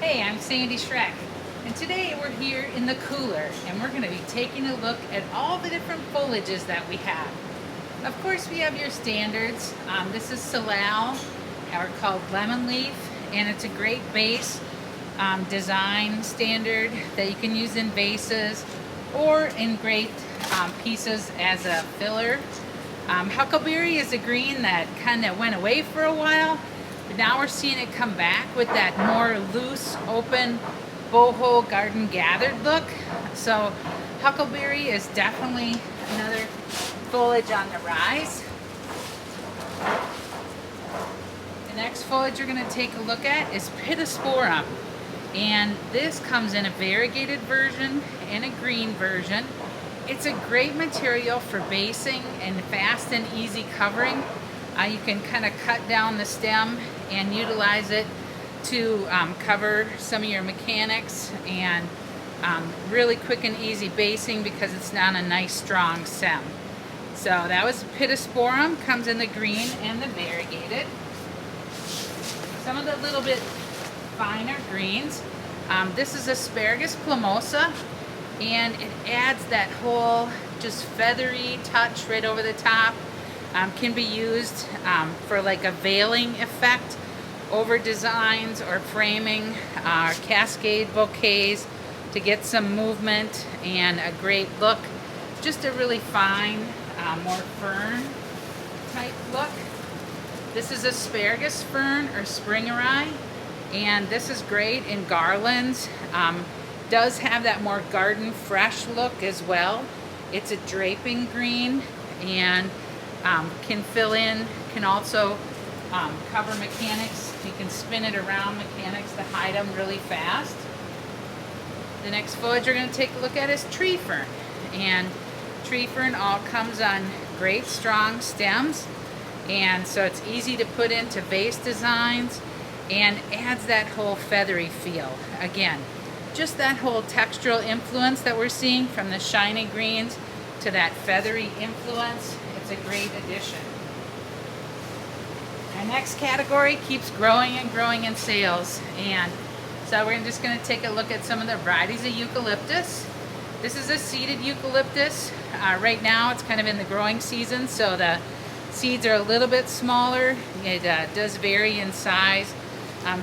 Hey, I'm Sandy Schreck, and today we're here in the cooler, and we're going to be taking a look at all the different foliages that we have. Of course, we have your standards. This is Salal, or called lemon leaf, and it's a great base design standard that you can use in vases or in great pieces as a filler. Huckleberry is a green that kind of went away for a while, but now we're seeing it come back with that more loose, open, boho garden gathered look. So huckleberry is definitely another foliage on the rise. The next foliage you're going to take a look at is Pittosporum, and this comes in a variegated version and a green version. It's a great material for basing and fast and easy covering. You can kind of cut down the stem and utilize it to cover some of your mechanics, and really quick and easy basing because it's not a nice strong stem. So that was Pittosporum, comes in the green and the variegated. Some of the little bit finer greens. This is Asparagus plumosa, and it adds that whole just feathery touch right over the top. Can be used for like a veiling effect over designs or framing, cascade bouquets to get some movement and a great look. Just a really fine, more fern type look. This is Asparagus fern or springeri, and this is great in garlands. Does have that more garden fresh look as well. It's a draping green, and can fill in, can also cover mechanics. You can spin it around mechanics to hide them really fast. The next foliage you're going to take a look at is tree fern, and tree fern all comes on great strong stems, and so it's easy to put into vase designs and adds that whole feathery feel. Again, just that whole textural influence that we're seeing from the shiny greens to that feathery influence. It's a great addition. Our next category keeps growing and growing in sales, and so we're just going to take a look at some of the varieties of eucalyptus. This is a seeded eucalyptus. Right now it's kind of in the growing season, so the seeds are a little bit smaller. It does vary in size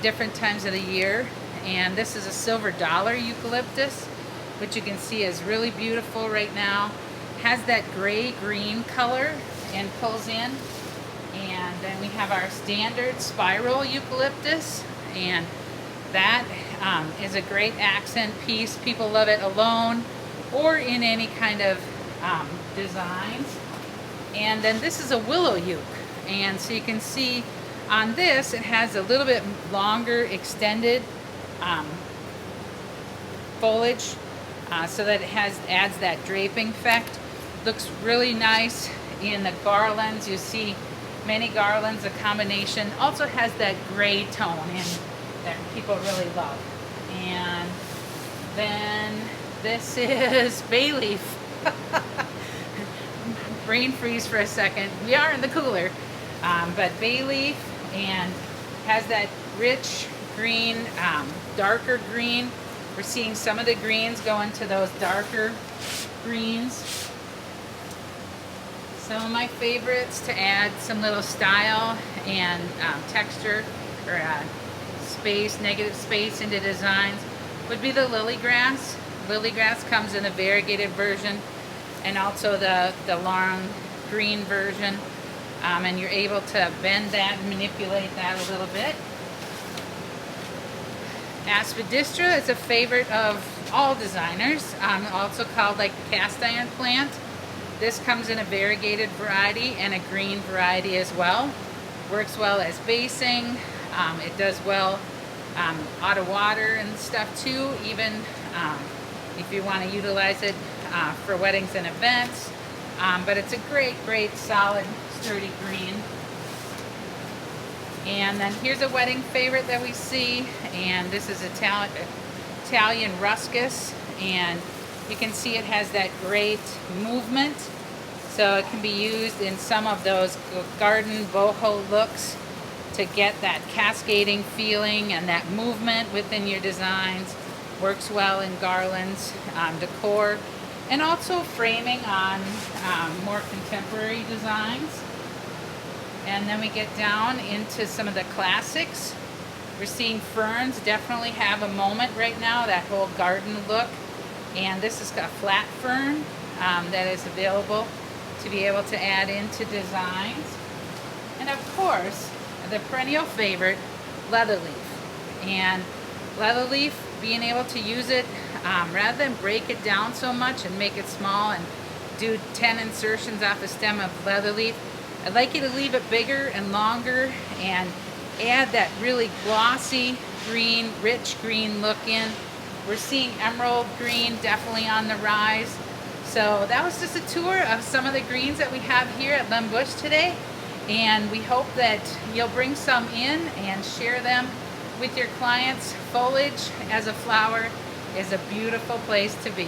different times of the year. And this is a silver dollar eucalyptus, which you can see is really beautiful right now. Has that gray-green color and pulls in. And then we have our standard spiral eucalyptus, and that is a great accent piece. People love it alone or in any kind of designs. And then this is a willow euc, and so you can see on this it has a little bit longer extended foliage, so that it adds that draping effect. Looks really nice in the garlands. You see many garlands, a combination. Also has that gray tone in that people really love. And then this is bay leaf. Brain freeze for a second. We are in the cooler, but bay leaf, and has that rich green, darker green. We're seeing some of the greens go into those darker greens. Some of my favorites to add some little style and texture or space, negative space into designs would be the lilygrass. Lilygrass comes in the variegated version and also the long green version, and you're able to bend that and manipulate that a little bit. Asparagus is a favorite of all designers, also called like the cast iron plant. This comes in a variegated variety and a green variety as well. Works well as basing. It does well out of water and stuff too, even if you want to utilize it for weddings and events. But it's a great solid sturdy green. And then here's a wedding favorite that we see, and this is Italian ruscus, and you can see it has that great movement, so it can be used in some of those garden boho looks to to get that cascading feeling and that movement within your designs. Works well in garlands, decor, and also framing on more contemporary designs. And then we get down into some of the classics. We're seeing ferns definitely have a moment right now, that whole garden look. And this has got flat fern that is available to be able to add into designs. And of course, the perennial favorite, leatherleaf. And leatherleaf, being able to use it rather than break it down so much and make it small and do 10 insertions off the stem of leatherleaf, I'd like you to leave it bigger and longer and add that really glossy green, rich green look in. We're seeing emerald green definitely on the rise. So that was just a tour of some of the greens that we have here at Len Bush today. And we hope that you'll bring some in and share them with your clients. Foliage as a flower is a beautiful place to be.